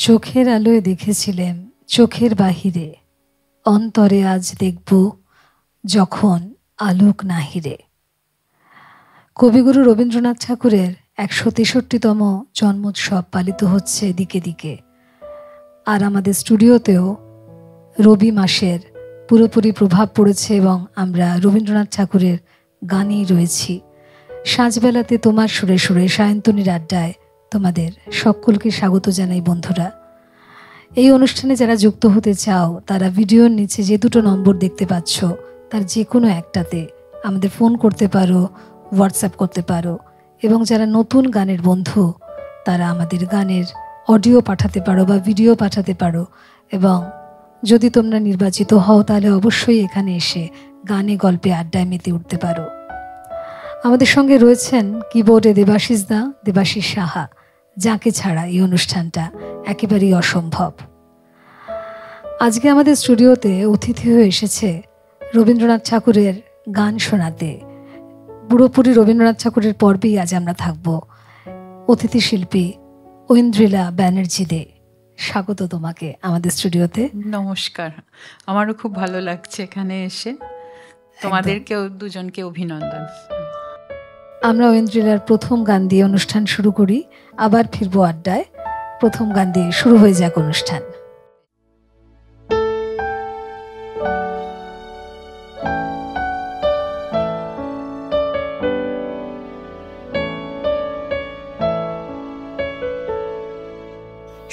চোখের আলোয় দেখেছিলেম চোখের বাহিরে, অন্তরে আজ দেখব যখন আলোক নাহিরে। কবিগুরু রবীন্দ্রনাথ ঠাকুরের ১৬৩তম জন্মোৎসব পালিত হচ্ছে দিকে দিকে। আর আমাদের স্টুডিওতেও রবি মাসের পুরোপুরি প্রভাব পড়েছে এবং আমরা রবীন্দ্রনাথ ঠাকুরের গানেই রয়েছি। সাঁঝবেলাতে তোমার সুরে সুরে সায়ন্তনীর আড্ডায় তোমাদের সকলকে স্বাগত জানাই বন্ধুরা। এই অনুষ্ঠানে যারা যুক্ত হতে চাও তারা ভিডিওর নিচে যে দুটো নম্বর দেখতে পাচ্ছ তার যে কোনো একটাতে আমাদের ফোন করতে পারো, হোয়াটসঅ্যাপ করতে পারো, এবং যারা নতুন গানের বন্ধু তারা আমাদের গানের অডিও পাঠাতে পারো বা ভিডিও পাঠাতে পারো। এবং যদি তোমরা নির্বাচিত হও তাহলে অবশ্যই এখানে এসে গানে গল্পে আড্ডায় মেতে উঠতে পারো। আমাদের সঙ্গে রয়েছেন কিবোর্ডে দেবাশিস সাহা, যাকে ছাড়া এই অনুষ্ঠানটা একেবারেই অসম্ভব। আজকে আমাদের স্টুডিওতে অতিথি হয়ে এসেছে রবীন্দ্রনাথ ঠাকুরের গান শোনাতে। পুরোপুরি রবীন্দ্রনাথ ঠাকুরের পর্বেই আজ আমরা থাকব। অতিথি শিল্পী ঐন্দ্রিলা ব্যানার্জি দে, স্বাগত তোমাকে আমাদের স্টুডিওতে। নমস্কার, আমারও খুব ভালো লাগছে এখানে এসে। তোমাদেরকেও দুজনকে অভিনন্দন। আমরা ঐন্দ্রিলার প্রথম গান দিয়ে অনুষ্ঠান শুরু করি, আবার ফিরবো আড্ডায়। প্রথম গান দিয়ে শুরু হয়ে যাক অনুষ্ঠান।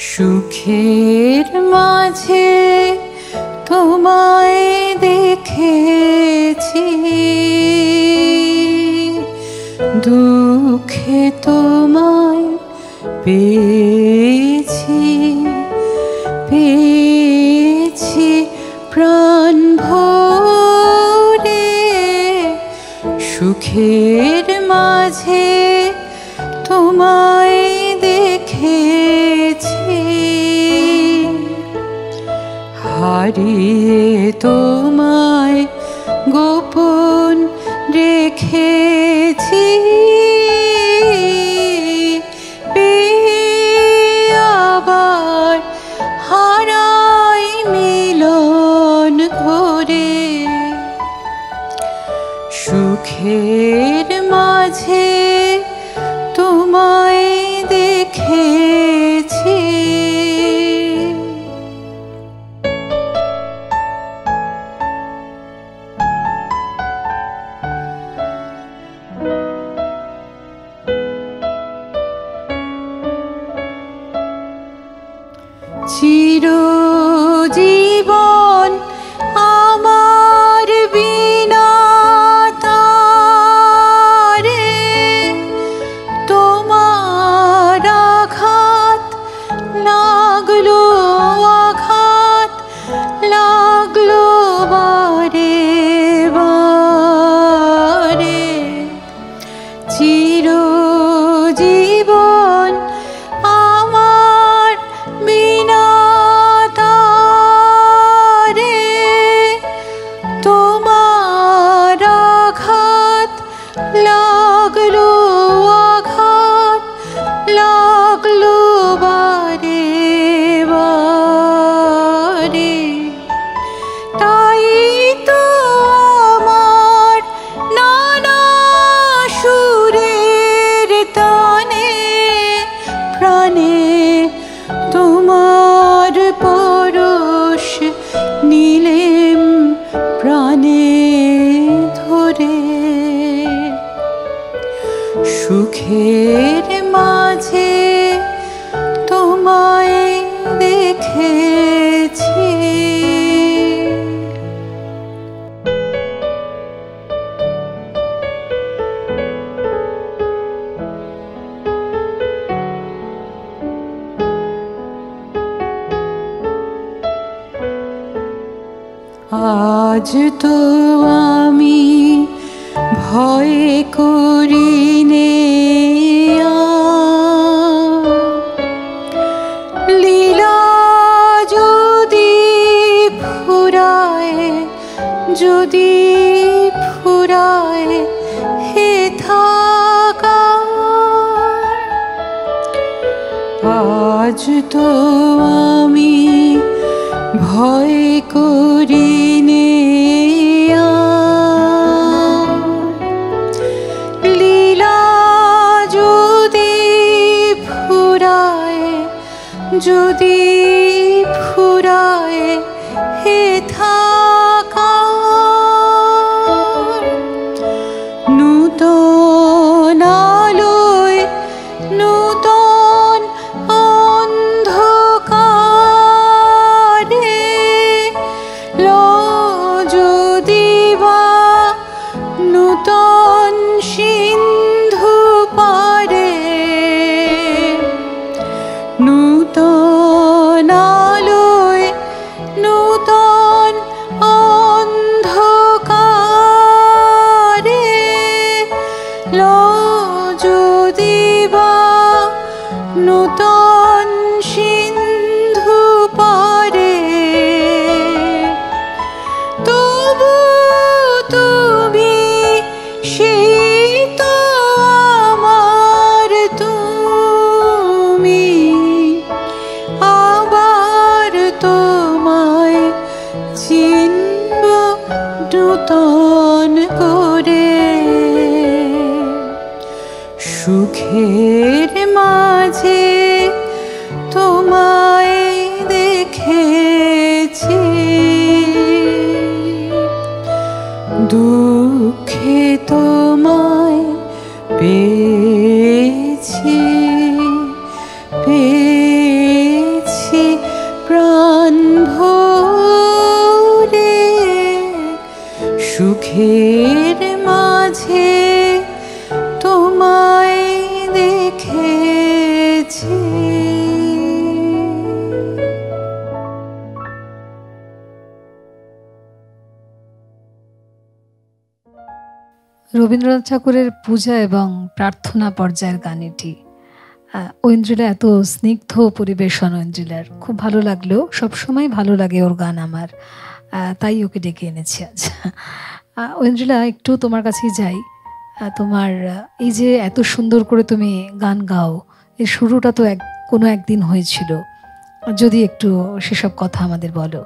সুখের মাঝে তোমায় দেখেছি, দুঃখে তোমায় পেয়েছি প্রাণ ভরে। সুখের মাঝে তোমায় দেখেছি, হারিয়ে তোমায় গোপন রেখেছি, আবার হারাই মিলন ঘরে। সুখের মাঝে তোমায় দেখেছি। চিরজীবন আমার বিনা তারে, তোমার আঘাত লাগলো বারে বারে। চিরজীবন আমার বিনা তারে, তোমার আঘাত লাগলো বারে বারে। তাই তো আমার নানা সুরের তানে প্রাণে তোমার পরশ নিলেম প্রাণে ধরে। সুখের মাঝে তোমায় দেখেছি। আজ তো আমি ভয় করি নে, লীলা যদি ফুরায় হে থাকা। আজ তো যদি ফুরায় হে থাকা নূতন আলোয় নূতন অন্ধকারে যদি বা নূতন সিন্ধু পারে নূতন আলোয় নূতন অন্ধকারে যদি বা নূতন সিন্ধু পারে তবু তুমি সেই তো আমার তুমি আবার তোমায় চিনব নূতন করে সুখের মাঝে তোমায় দেখেছি দুঃখে তোমায় পেয়েছি পেয়েছি প্রাণ ভরে সুখের মাঝে তোমায় দেখেছি। রবীন্দ্রনাথ ঠাকুরের পূজা এবং প্রার্থনা পর্যায়ের গান এটি। ঐন্দ্রিলা এত স্নিগ্ধ পরিবেশন, ঐন্দ্রিলার খুব ভালো লাগলো। সবসময় ভালো লাগে ওর গান আমার, তাই ওকে ডেকে এনেছি আজ। ঐন্দ্রিলা, একটু তোমার কাছেই যাই। তোমার এই যে এত সুন্দর করে তুমি গান গাও, এই শুরুটা তো কোনো একদিন হয়েছিল, যদি একটু সেসব কথা আমাদের বলো।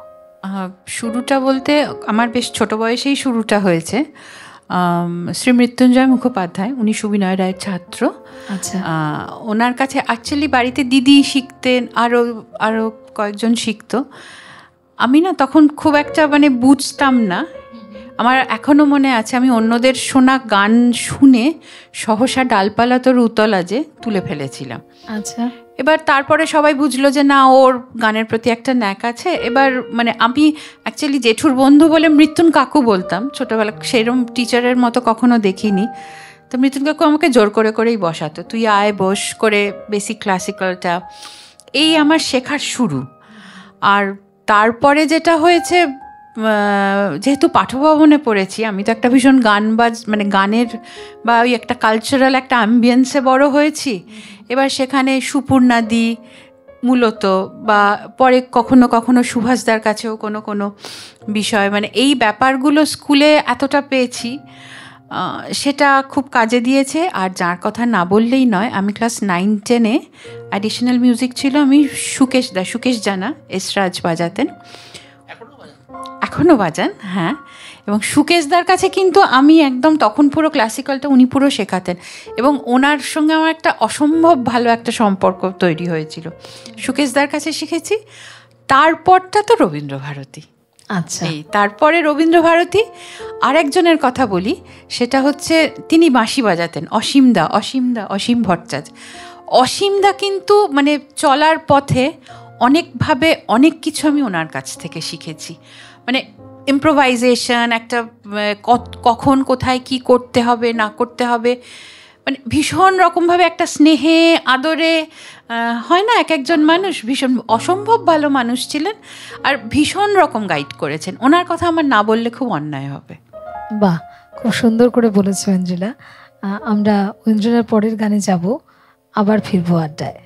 শুরুটা বলতে আমার বেশ ছোট বয়সেই শুরুটা হয়েছে। শ্রী মৃত্যুঞ্জয় মুখোপাধ্যায়, উনি সুবিনয় রায়ের ছাত্র। আচ্ছা। ওনার কাছে অ্যাকচুয়ালি বাড়িতে দিদি শিখতেন, আরও কয়েকজন শিখতো। আমি না তখন খুব একটা বুঝতাম না। আমার এখনও মনে আছে, আমি অন্যদের শোনা গান শুনে সহসা ডালপালা তোর উতলা যে তুলে ফেলেছিলাম। আচ্ছা। এবার তারপরে সবাই বুঝলো যে না, ওর গানের প্রতি একটা ন্যাক আছে। এবার আমি অ্যাকচুয়ালি জেঠুর বন্ধু বলে মৃত্যুন কাকু বলতাম ছোটোবেলা, সেরকম টিচারের মতো কখনো দেখিনি। তো মৃত্যুন কাকু আমাকে জোর করে করেই বসাতো, তুই আয় বস করে বেসিক ক্লাসিক্যালটা। এই আমার শেখার শুরু। আর তারপরে যেটা হয়েছে, যেহেতু পাঠভবনে পড়েছি, আমি তো একটা ভীষণ গানের বা ওই একটা কালচারাল একটা অ্যাম্বিয়েন্সে বড় হয়েছি। এবার সেখানে সুপূর্ণাদি মূলত, বা পরে কখনো কখনো সুভাষদার কাছেও কোনো বিষয়, এই ব্যাপারগুলো স্কুলে এতটা পেয়েছি, সেটা খুব কাজে দিয়েছে। আর যার কথা না বললেই নয়, আমি ক্লাস 9-10-এ অ্যাডিশনাল মিউজিক ছিল, আমি সুকেশ জানা এসরাজ বাজাতেন, এখনও বাজান, হ্যাঁ। এবং সুকেশদার কাছে কিন্তু আমি একদম তখন পুরো ক্লাসিক্যালটা উনি পুরো শেখাতেন, এবং ওনার সঙ্গে আমার একটা অসম্ভব ভালো একটা সম্পর্ক তৈরি হয়েছিল। সুকেশদার কাছে শিখেছি। তারপরটা তো রবীন্দ্রভারতী। আচ্ছা। এই তারপরে রবীন্দ্রভারতী। আরেকজনের কথা বলি, সেটা হচ্ছে তিনি বাঁশি বাজাতেন, অসীম ভট্টাচার্য। অসীমদা কিন্তু চলার পথে অনেকভাবে অনেক কিছু আমি ওনার কাছ থেকে শিখেছি। ইম্প্রোভাইজেশন, একটা কখন কোথায় কি করতে হবে না করতে হবে, ভীষণ রকমভাবে একটা স্নেহে আদরে, হয় না এক একজন মানুষ, ভীষণ অসম্ভব ভালো মানুষ ছিলেন, আর ভীষণ রকম গাইড করেছেন। ওনার কথা আমার না বললে খুব অন্যায় হবে। বাহ, খুব সুন্দর করে বলেছো ঐন্দ্রিলা। আমরা ঐন্দ্রিলার পরের গানে যাব, আবার ফিরবো আড্ডায়।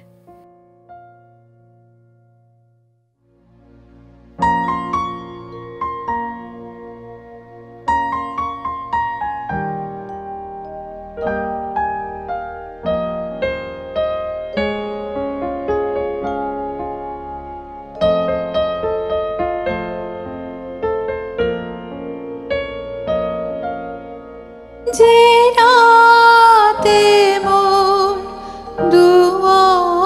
যে রাতে মোর দুয়ার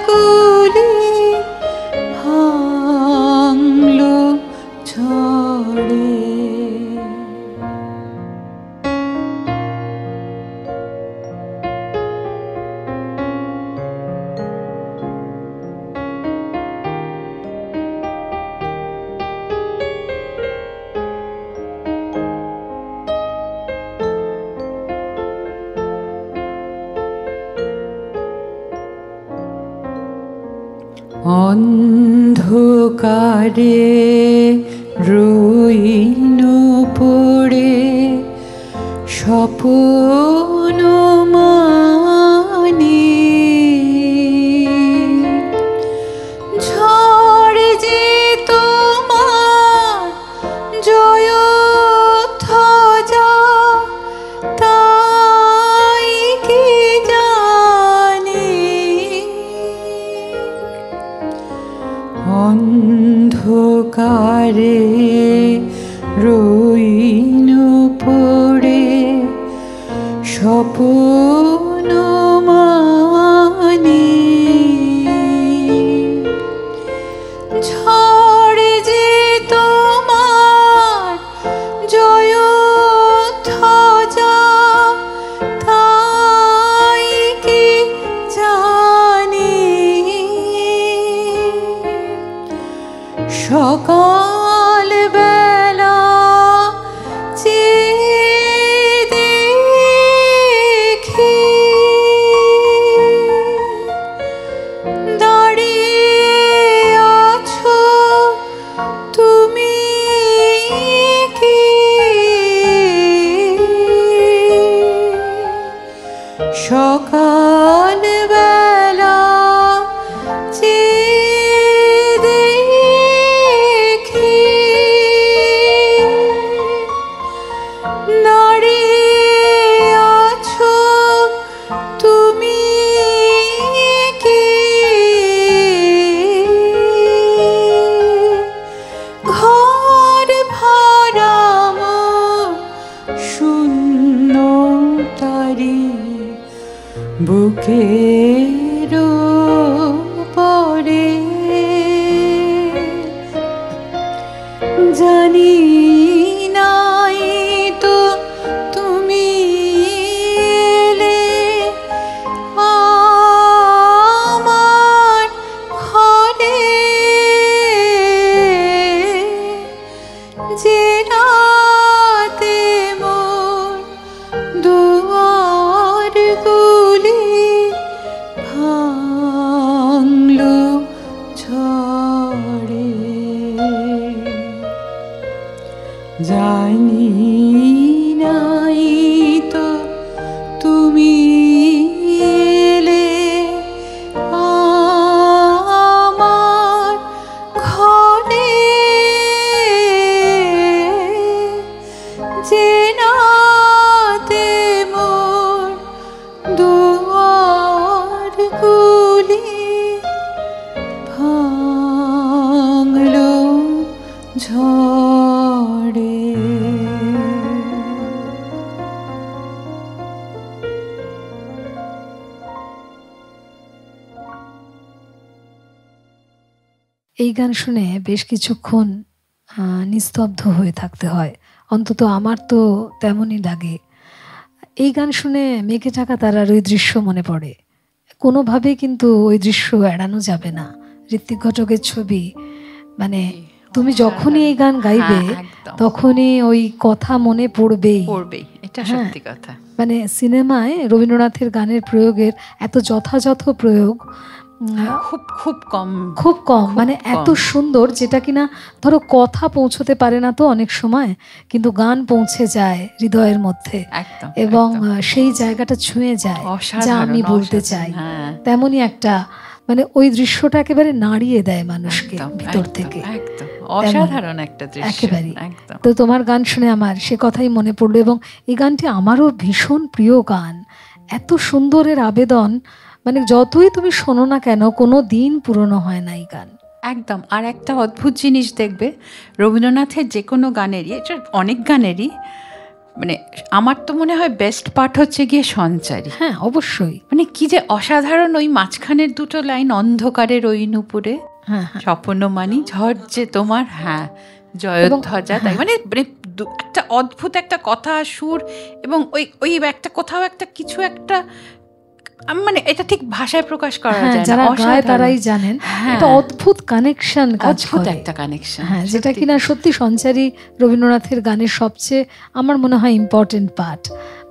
গুলি ভাঙলো ঝড়ে। অন্ধকারে রইন পড়ে স্বপ্ন মানি, ঝড় যে তোমার জয় ধ্বজা তাই কি জানি। অন্ধকারে রইন পড়ে স্বপ্ন মানি, ঝড় যে তোমার জয় ধ্বজা তাই কি জানি। সকাল বেলা দেখি দাঁড়িয়ে আছো তুমি কি, সকাল বেলা দেখি দাঁড়িয়ে আছো তুমি কি, ঘর ভরা মন শূন্য তারি বুকের পরে। জানি নাই তো তুমি এলে আমার ঘরে, যে রাতে মোর দুয়ার গুলি ভাঙলো ঝড়ে। জানি নাই তো তুমি এলে আমার ঘরে, যে রাতে মোর দুয়ার গুলি ভাঙলো ঝড়ে। এই গান শুনে বেশ কিছুক্ষণ নিস্তব্ধ হয়ে থাকতে হয়, অন্তত আমার তো তেমনই লাগে। এই গান শুনে মেঘে ঢাকা তারার ওই দৃশ্য মনে পড়ে, কোনোভাবেই কিন্তু ওই দৃশ্য এড়ানো যাবে না। ঋত্বিক ঘটকের ছবি, মানে তুমি যখনই এই গান গাইবে তখনই ওই কথা মনে পড়বেই, এটা সত্যি কথা। মানে সিনেমায় রবীন্দ্রনাথের গানের প্রয়োগের এত যথাযথ প্রয়োগ খুব কম, মানে এত সুন্দর, যেটা কিনা ধরো কথা পৌঁছতে পারে না তো অনেক সময়, কিন্তু গান পৌঁছে যায় হৃদয়ের মধ্যে এবং সেই জায়গাটা ছুঁয়ে যায় যা আমি বলতে চাই। তেমনই একটা, মানে ওই দৃশ্যটা একেবারে নাড়িয়ে দেয় মানুষকে ভিতর থেকে, অসাধারণ একটা দৃশ্য একেবারে। তো তোমার গান শুনে আমার সে কথাই মনে পড়লো, এবং এই গানটি আমারও ভীষণ প্রিয় গান। এত সুন্দরের আবেদন, মানে যতই তুমি শোনো না কেন কোনো দিন পুরনো হয় না এই গান। একদম। আর একটা অদ্ভুত জিনিস দেখবে রবীন্দ্রনাথের যে কোনো গানেরই, অনেক গানেরই মানে আমার তো মনে হয় বেস্ট পার্ট হচ্ছে গিয়ে সঞ্চারী। হ্যাঁ অবশ্যই, মানে কি যে অসাধারণ ওই মাঝখানের দুটো লাইন, অন্ধকারের ওই নুপুরে স্বপ্নমানি ঝড় যে তোমার, হ্যাঁ জয়ধ্বজা, তাই মানে একটা অদ্ভুত একটা কথা, সুর, এবং ওই ওই একটা কোথাও একটা কিছু একটা, মানে এটা ঠিক ভাষায় প্রকাশ করা যায় না, যারা গায় তারাই জানেন। একটা অদ্ভুত কানেকশন কাজ করে, একটা কানেকশন, হ্যাঁ, যেটা কিনা সত্যি সঞ্চারী রবীন্দ্রনাথের গানের সবচেয়ে আমার মনে হয় ইম্পর্টেন্ট পার্ট।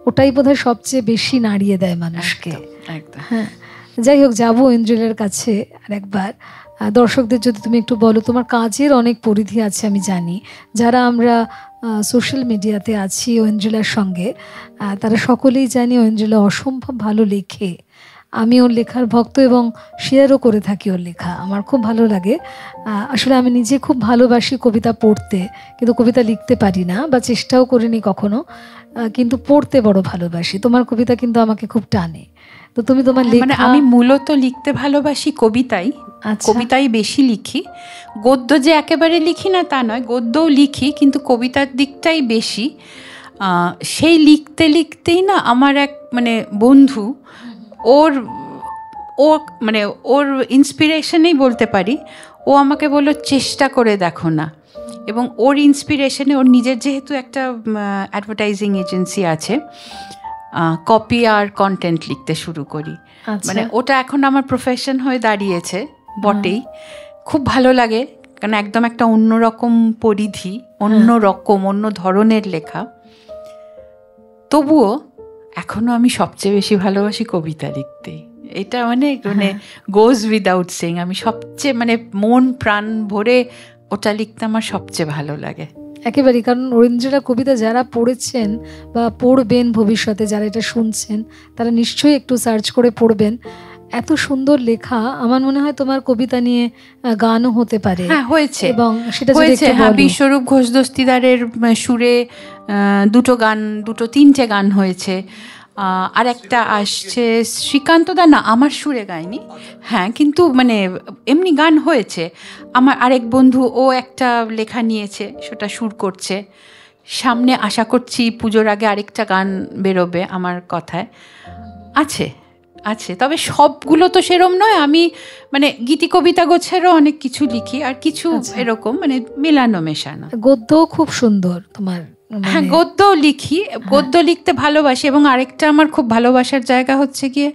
ওটাই বোধহয় সবচেয়ে বেশি নাড়িয়ে দেয় মানুষকে। হ্যাঁ, যাই হোক, যাবো ঐন্দ্রিলার কাছে আরেকবার। দর্শকদের যদি তুমি একটু বলো, তোমার কাজের অনেক পরিধি আছে আমি জানি, যারা আমরা সোশ্যাল মিডিয়াতে আছি ঐন্দ্রিলার সঙ্গে, তারা সকলেই জানি ঐন্দ্রিলা অসম্ভব ভালো লেখে। আমি ওর লেখার ভক্ত এবং শেয়ারও করে থাকি ওর লেখা, আমার খুব ভালো লাগে। আসলে আমি নিজে খুব ভালোবাসি কবিতা পড়তে, কিন্তু কবিতা লিখতে পারি না বা চেষ্টাও করিনি কখনো, কিন্তু পড়তে বড় ভালোবাসি। তোমার কবিতা কিন্তু আমাকে খুব টানে। তো তুমি তোমার লেখা, মানে আমি মূলত লিখতে ভালোবাসি কবিতাই, কবিতাই বেশি লিখি। গদ্য যে একেবারে লিখি না তা নয়, গদ্যও লিখি, কিন্তু কবিতার দিকটাই বেশি। সেই লিখতে লিখতেই না আমার এক মানে বন্ধু, ও মানে ওর ইন্সপিরেশনেই বলতে পারি, ও আমাকে বললো চেষ্টা করে দেখো না। এবং ওর ইন্সপিরেশনে, ওর নিজের যেহেতু একটা অ্যাডভার্টাইজিং এজেন্সি আছে, কপি আর কন্টেন্ট লিখতে শুরু করি। মানে ওটা এখন আমার প্রফেশন হয়ে দাঁড়িয়েছে বটেই। খুব ভালো লাগে, কারণ একদম একটা অন্যরকম পরিধি, অন্যরকম অন্য ধরনের লেখা। তবুও এখনো আমি সবচেয়ে বেশি ভালোবাসি কবিতা লিখতেই। এটা মানে গোজ উইদাউট সেইং, আমি সবচেয়ে মানে মন প্রাণ ভরে ওটা লিখতে আমার সবচেয়ে ভালো লাগে একেবারেই। কারণ ঐন্দ্রিলা কবিতা যারা পড়েছেন বা পড়বেন ভবিষ্যতে, যারা এটা শুনছেন, তারা নিশ্চয়ই একটু সার্চ করে পড়বেন। এত সুন্দর লেখা, আমার মনে হয় তোমার কবিতা নিয়ে গানও হতে পারে। হ্যাঁ, হয়েছে, এবং সেটা হয়েছে। হ্যাঁ, বিশ্বরূপ ঘোষ দস্তিদারের সুরে দুটো তিনটে গান হয়েছে। আর একটা আসছে শ্রীকান্ত দা, না আমার সুরে গায়নি, হ্যাঁ, কিন্তু মানে এমনি গান হয়েছে। আমার আরেক বন্ধু, ও একটা লেখা নিয়েছে, সেটা সুর করছে। সামনে আশা করছি পুজোর আগে আরেকটা গান বেরোবে আমার কথায়। আছে আছে, তবে সবগুলো তো সেরম নয়। আমি মানে গীতি কবিতা গোছেরও অনেক কিছু লিখি, আর কিছু এরকম মানে মেলানো মেশানো। গদ্যও খুব সুন্দর তোমার। হ্যাঁ, গদ্য লিখি, গদ্য লিখতে ভালোবাসি। এবং আরেকটা আমার খুব ভালোবাসার জায়গা হচ্ছে গিয়ে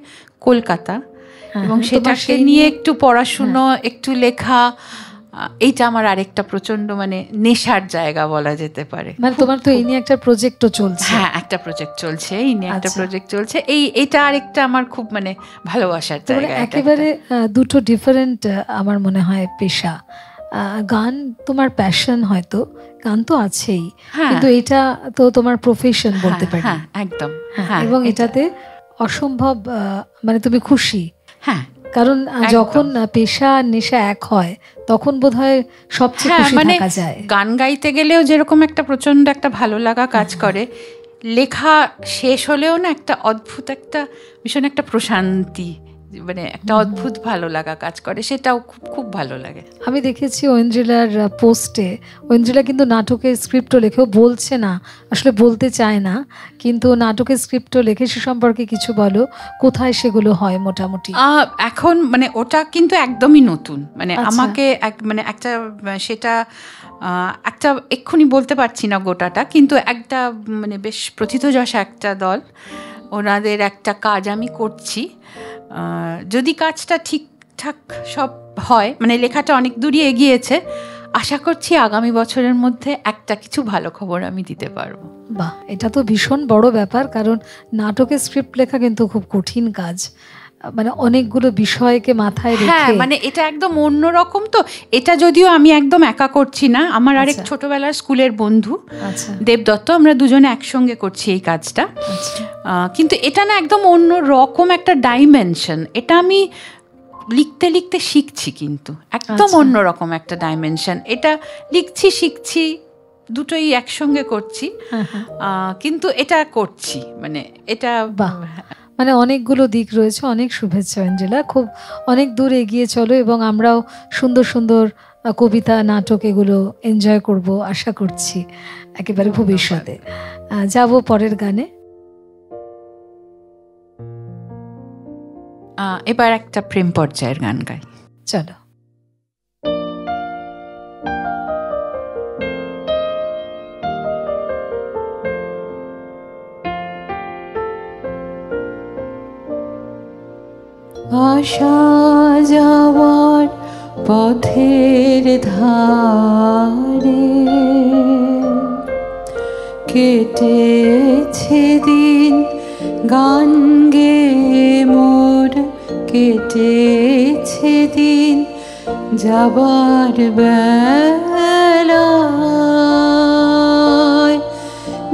কলকাতা, এবং সেটাকে নিয়ে একটু পড়াশুনো, একটু লেখা, এইটা আমার আরেকটা প্রচন্ড মানে নেশার জায়গা বলা যেতে পারে। মানে তোমার তো এই নিয়ে একটা প্রজেক্টও চলছে। হ্যাঁ, একটা প্রজেক্ট চলছে, এই নিয়ে একটা প্রজেক্ট চলছে। এটা আরেকটা আমার খুব মানে ভালোবাসার জায়গা। একেবারে দুটো ডিফারেন্ট আমার মনে হয় পেশা। গান তোমার প্যাশন, হয়তো গান তো আছেই, কিন্তু এটা তো তোমার প্রফেশন বলতে পারি। একদম। এবং এটাতে অসম্ভব মানে তুমি খুশি। হ্যাঁ, কারণ যখন পেশা আর নেশা এক হয়, তখন বোধহয় সবচেয়ে খুশি থাকা যায়। গান গাইতে গেলেও যেরকম একটা প্রচন্ড একটা ভালো লাগা কাজ করে, লেখা শেষ হলেও না একটা অদ্ভুত একটা ভীষণ একটা প্রশান্তি, মানে একটা অদ্ভুত ভালো লাগা কাজ করে, সেটাও খুব খুব ভালো লাগে। আমি দেখেছি ঐন্দ্রিলার পোস্টে, ঐন্দ্রিলা কিন্তু নাটকের স্ক্রিপ্টও লেখেও, বলছে না আসলে, বলতে চায় না, কিন্তু নাটকের স্ক্রিপ্টও লেখে। সে সম্পর্কে কিছু বলো, কোথায় সেগুলো হয় মোটামুটি? এখন মানে ওটা কিন্তু একদমই নতুন, মানে আমাকে মানে একটা সেটা একটা এক্ষুনি বলতে পারছি না গোটাটা, কিন্তু একটা মানে বেশ প্রথিতযশা একটা দল, ওনাদের একটা কাজ আমি করছি। যদি কাজটা ঠিকঠাক সব হয়, মানে লেখাটা অনেক দূরই এগিয়েছে, আশা করছি আগামী বছরের মধ্যে একটা কিছু ভালো খবর আমি দিতে পারবো। বাহ, এটা তো ভীষণ বড় ব্যাপার, কারণ নাটকের স্ক্রিপ্ট লেখা কিন্তু খুব কঠিন কাজ, মানে অনেকগুলো বিষয়কে মাথায় রেখে। হ্যাঁ, মানে এটা একদম অন্যরকম। তো এটা যদিও আমি একদম একা করছি না, আমার আরেক ছোটবেলার স্কুলের বন্ধু দেবদত্ত, আমরা দুজনে একসঙ্গে করছি এই কাজটা। কিন্তু এটা না একদম অন্য রকম একটা ডাইমেনশন, এটা আমি লিখতে লিখতে শিখছি, কিন্তু একদম অন্যরকম একটা ডাইমেনশন। এটা লিখছি, শিখছি, দুটোই একসঙ্গে করছি, কিন্তু এটা করছি, মানে এটা মানে অনেকগুলো দিক রয়েছে। অনেক শুভেচ্ছা অঞ্জেলা, খুব অনেক দূর এগিয়ে চলো, এবং আমরাও সুন্দর সুন্দর কবিতা, নাটক এগুলো এনজয় করব আশা করছি একেবারে ভবিষ্যতে। যাব পরের গানে। এবার একটা প্রেম পর্যায়ের গান গাই। চলো। আসা যাওয়ার পথের ধারে কেটেছে দিন, গান গে মোর কেটেছে দিন, যাবার বেলায়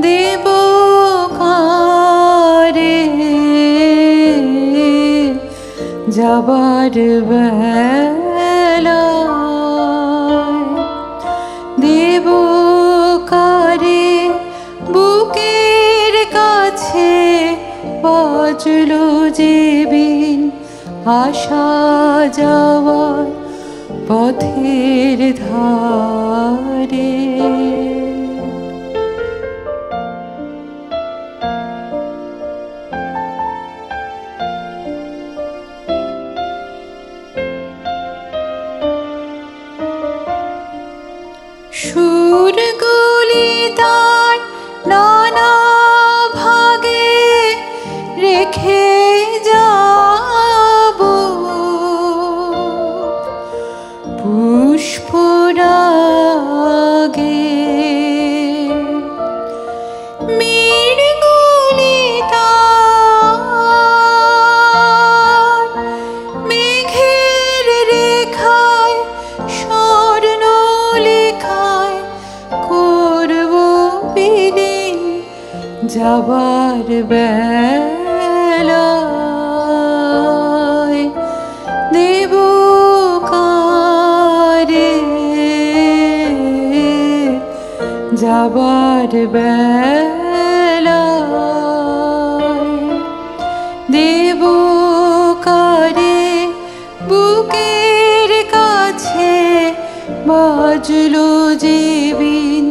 দেব কারে, যাবার বেলায় দেব কারে, বুকের কাছে বাজলো যে বিন, আসা যাওয়ার পথের ধারে। সুরগুলি তার নানা ভাগে রেখে যাব, পুষ্পরাগে মেঘগুলি তার মেঘের রেখায় স্বর্ণ লেখায় করব বিলীন, যাবার বেলায় দেব কারে, যাবার বেলায় দেব কারে, বুকের কাছে বাজলো যে বিন,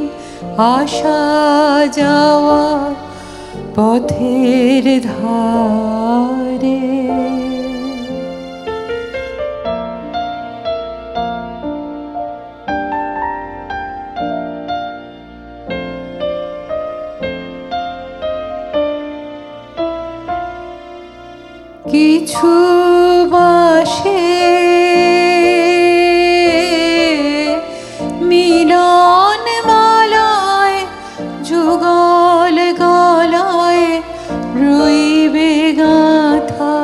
আসা যাওয়ার পথের ধারে। কিছু বাসে মিলন মালায় যুগল গলায় রইবে গাথা,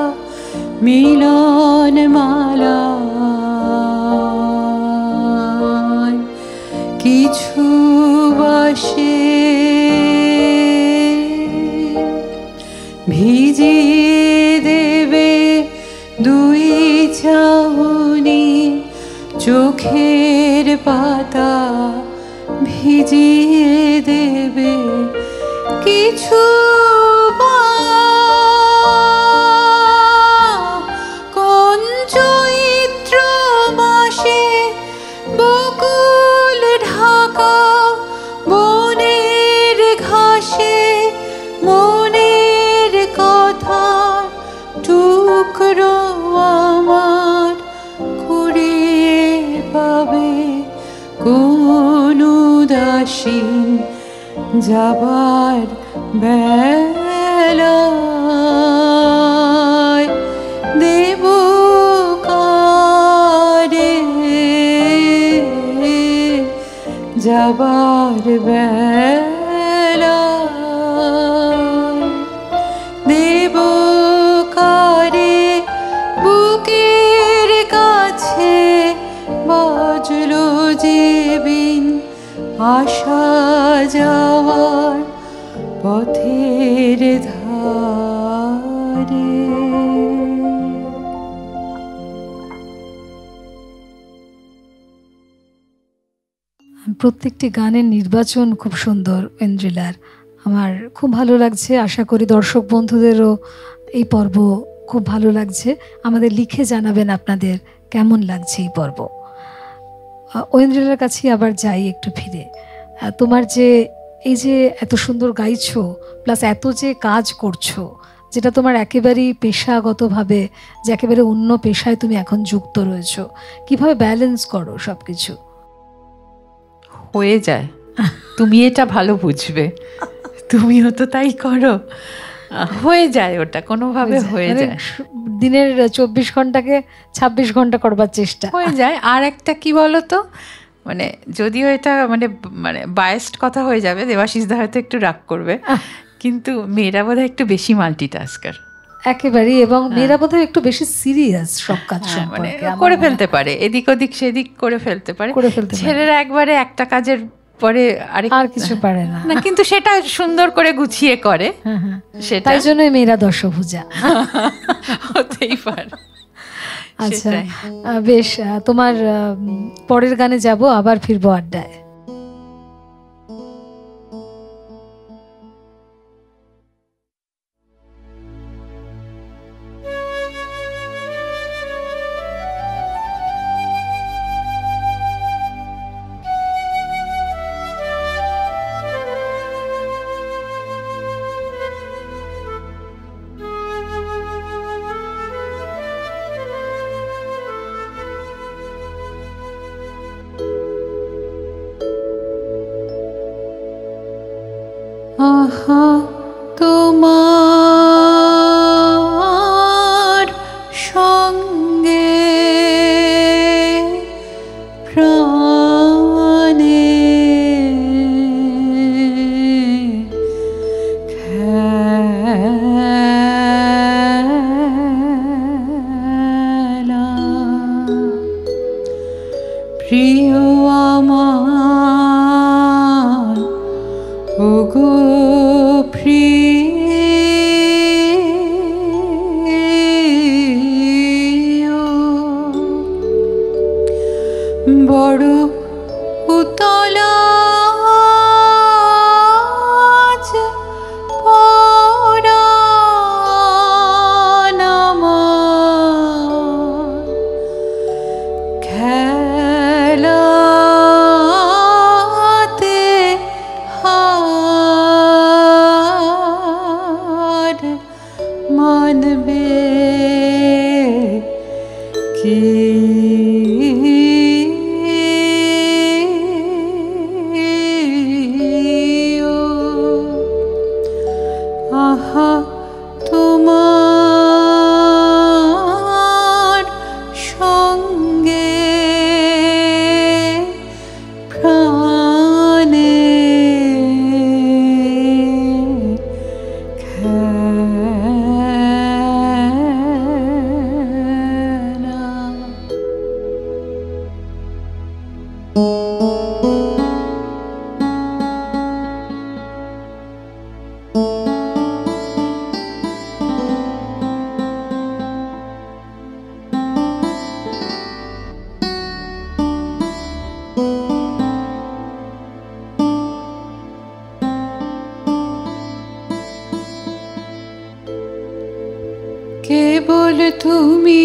মিলন মালায় কিছু বাসে ভিজিয়ে দেবে দুই চাহনি, চোখের পাতা ভিজিয়ে দেবে কিছু কোন চৈত্র মাসে বকুল ঢাকা বনের ঘাসে, মনের কথা টুকরো আমার কুড়িয়ে পাবে কোন উদাসীন, যাবার বেলায় দেব কারে, যাবার বেলায় দেব কারে, বুকের কাছে বাজলো যে বিন, আসা যাওয়ার পথের ধারে। প্রত্যেকটি গানের নির্বাচন খুব সুন্দর ঐন্দ্রিলার, আমার খুব ভালো লাগছে। আশা করি দর্শক বন্ধুদেরও এই পর্ব খুব ভালো লাগছে। আমাদের লিখে জানাবেন আপনাদের কেমন লাগছে এই পর্ব। ঐন্দ্রিলার কাছেই আবার যাই একটু ফিরে। তোমার যে এই যে এত সুন্দর গাইছো, প্লাস এত যে কাজ করছো, যেটা তোমার একেবারেই পেশাগতভাবে, যে একেবারে অন্য পেশায় তুমি এখন যুক্ত রয়েছো, কিভাবে ব্যালেন্স করো সব কিছু? হয়ে যায়, তুমি এটা ভালো বুঝবে, তুমিও তো তাই করো। হয়ে যায়, ওটা কোনোভাবে হয়ে যায়। দিনের 24 ঘন্টাকে 26 ঘন্টা করবার চেষ্টা হয়ে যায়। আর একটা কি বলতো, মানে যদিও এটা মানে মানে বায়াসড কথা হয়ে যাবে, দেবাশিসদা হয়তো একটু রাগ করবে, কিন্তু মেয়েরা বোধহয় একটু বেশি মাল্টিটাস্কার একেবারেই, এবং মেয়েরা বোধহয় একটু বেশি সিরিয়াস সব কাজ মানে সম্পর্কে, করে ফেলতে পারে, এদিক ওদিক সেদিক করে ফেলতে পারে। ছেলেরা একবারে একটা কাজের পরে আর কিছু পারে না, কিন্তু সেটা সুন্দর করে গুছিয়ে করে, সেটা তাই জন্যই মেয়েরা দশভুজা হতেই পারে। আচ্ছা, বেশ, তোমার পরের গানে যাব, আবার ফিরবো আড্ডায়। আহা তোমার সঙ্গে প্রাণে খেলা, প্রিয় আমার ওগো প্রিয়, বড় উতলা পরাণ আমার, খেলাতে হার মানবে কি? আহা তোমার সঙ্গে প্রাণে খেলা। কেবল তুমি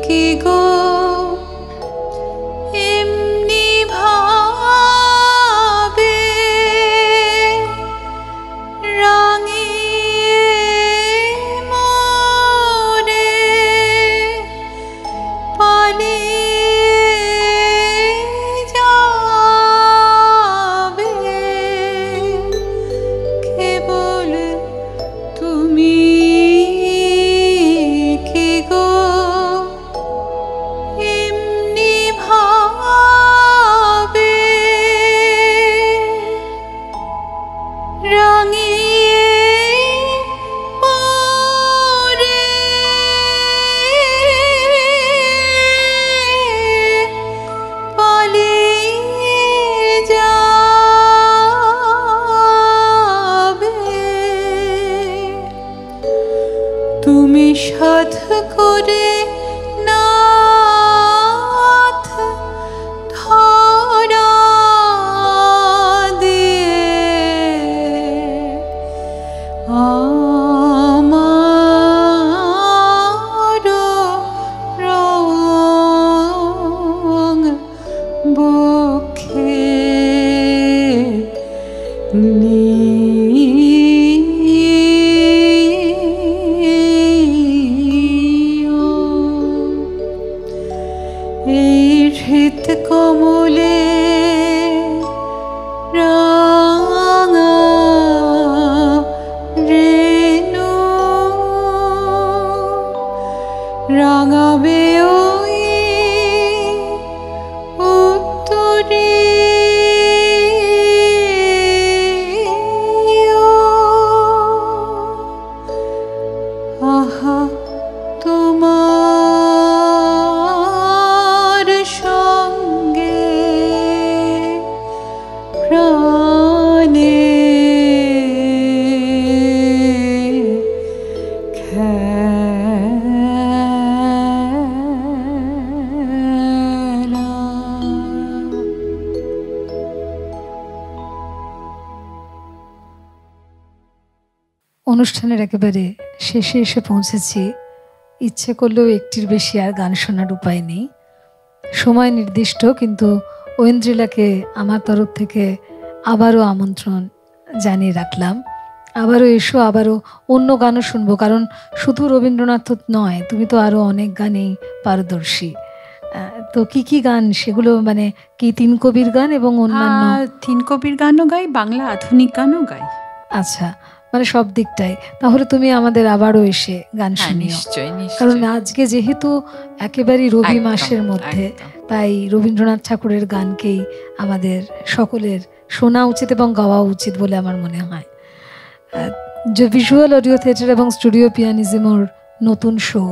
কি গো এমনি ভাবে রাঙিয়ে মোরে পালিয়ে যাবে, কেবল তুমি কি গো এমনি ভাবে রাঙিয়ে মোরে পালিয়ে যাবে, তুমি সাধ করে নাথ ধরা দিয়ে আমার রাঙাবে ওই উত্তরে আহা তোমার সঙ্গে প্রাণে অনুষ্ঠানের একেবারে শেষে এসে পৌঁছেছি। ইচ্ছে করলেও একটির বেশি আর গান শোনার উপায় নেই, সময় নির্দিষ্ট, কিন্তু ঐন্দ্রিলাকে আমার তরফ থেকে আবারও আমন্ত্রণ জানিয়ে রাখলাম। আবারও এসো, আবারও অন্য গানও শুনবো, কারণ শুধু রবীন্দ্রনাথ নয়, তুমি তো আরও অনেক গানেই পারদর্শী। তো কি কি গান সেগুলো, মানে কি তিন কবির গান এবং অন্যান্য? তিন কবির গানও গাই, বাংলা আধুনিক গানও গাই। আচ্ছা, মানে সব দিকটাই। তাহলে তুমি আমাদের আবারও এসে গান শুনিও, কারণ আজকে যেহেতু একেবারেই রবি মাসের মধ্যে, তাই রবীন্দ্রনাথ ঠাকুরের গানকেই আমাদের সকলের শোনা উচিত এবং গাওয়া উচিত বলে আমার মনে হয়। যে ভিজুয়াল অডিও থিয়েটার এবং স্টুডিও পিয়ানিজমোর নতুন শো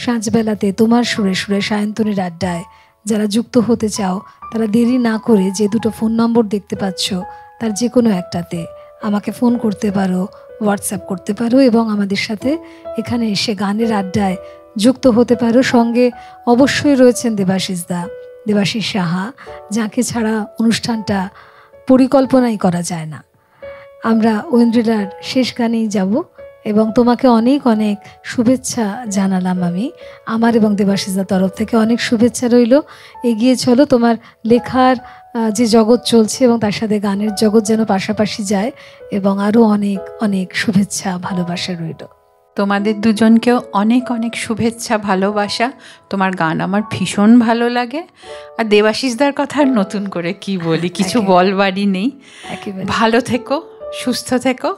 সাঁঝবেলাতে তোমার সুরে সুরে সায়ন্তনীর আড্ডায় যারা যুক্ত হতে চাও, তারা দেরি না করে যে দুটো ফোন নম্বর দেখতে পাচ্ছ, তার যে কোনো একটাতে আমাকে ফোন করতে পারো, হোয়াটসঅ্যাপ করতে পারো এবং আমাদের সাথে এখানে এসে গানের আড্ডায় যুক্ত হতে পারো। সঙ্গে অবশ্যই রয়েছেন দেবাশিস সাহা, যাকে ছাড়া অনুষ্ঠানটা পরিকল্পনাই করা যায় না। আমরা ঐন্দ্রিলার শেষ গানেই যাব এবং তোমাকে অনেক অনেক শুভেচ্ছা জানালাম। আমার এবং দেবাশিসদার তরফ থেকে অনেক শুভেচ্ছা রইল। এগিয়ে চলো, তোমার লেখার যে জগৎ চলছে এবং তার সাথে গানের জগৎ যেন পাশাপাশি যায়, এবং আরও অনেক অনেক শুভেচ্ছা ভালোবাসা রইল। তোমাদের দুজনকেও অনেক অনেক শুভেচ্ছা ভালোবাসা। তোমার গান আমার ভীষণ ভালো লাগে, আর দেবাশিসদার কথা আর নতুন করে কি বলি, কিছু বলবারই নেই। ভালো থেকো, সুস্থ থেকো,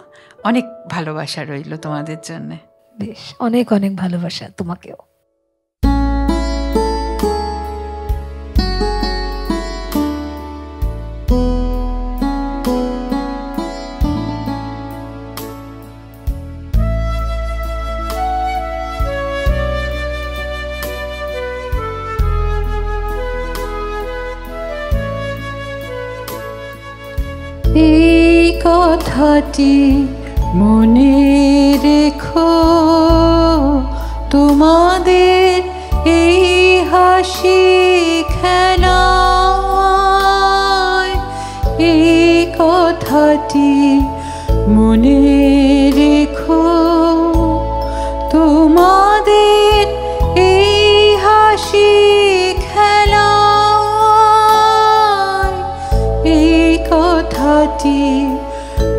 অনেক ভালোবাসা রইল তোমাদের জন্য। বেশ, অনেক অনেক ভালোবাসা তোমাকেও। এই কথাটি মনে রেখো, তোমাদের এই হাসি খেলায়, এই কথাটি মনে রেখো, তোমাদের এই হাসি খেলায়, এই কথাটি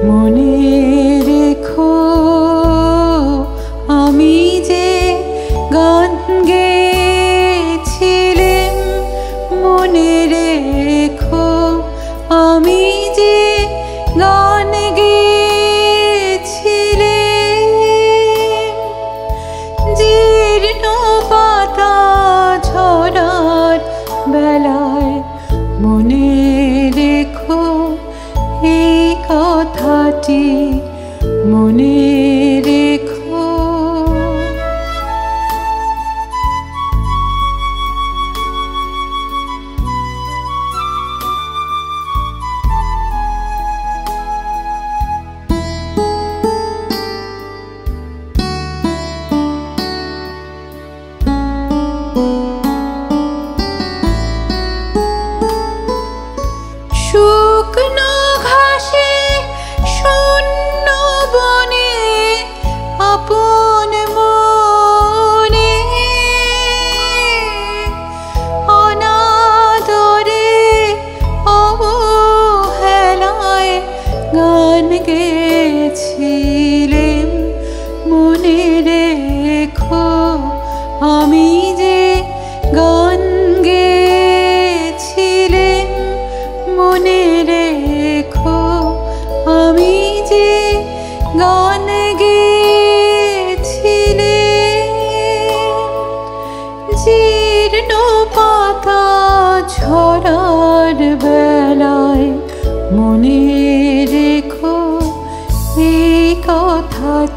মনে রেখো। আমি যে গান গেয়েছিলাম মনে রেখো, আমি যে গান গেয়েছিলাম, জীর্ণ পাতা ঝরার বেলায় মনে রেখো, এই কথাটি মনে রেখো। শুকনো ঘাসে শূন্য বনে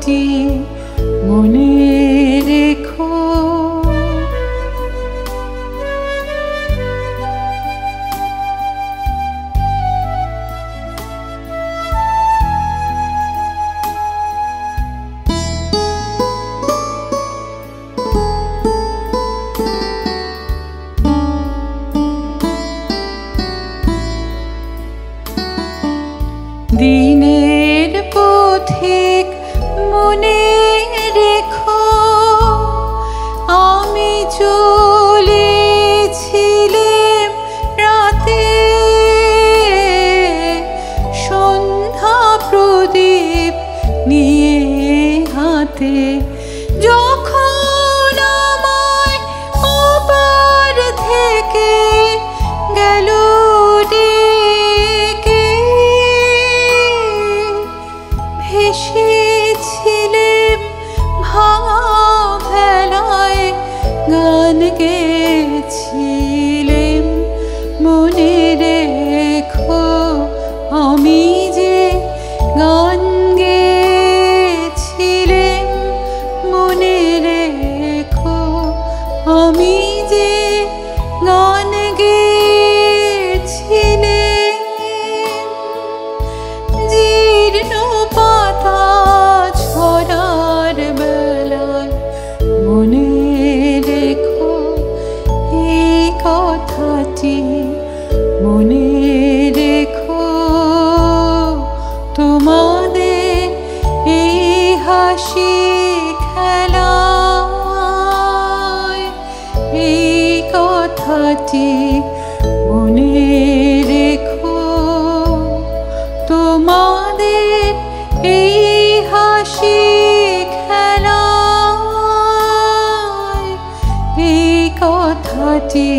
কথাটি মনে রেখো। দিনের পথিক মনে রেখো, আমি চলেছিলাম রাতে, সন্ধ্যা প্রদীপ নিয়ে হাতে, যখন আমায় ওপার থেকে গেল এসেছিলেম ভাঙা ভেলায়, গান গেয়েছিলেম মনে রেখো, আমি যে গান গেয়েছিলেম মনে রেখো, আমি যে গান গেয়েছিলেম। জীর্ণ পাতা ছড়ার বেলায় মনে রেখো এই কথাটি, মনে রেখো তোমাদের এই হাসি খেলায়, এই কথাটি মনে রেখো তোমাদের এই হাসি খেলায়, এই কথাটি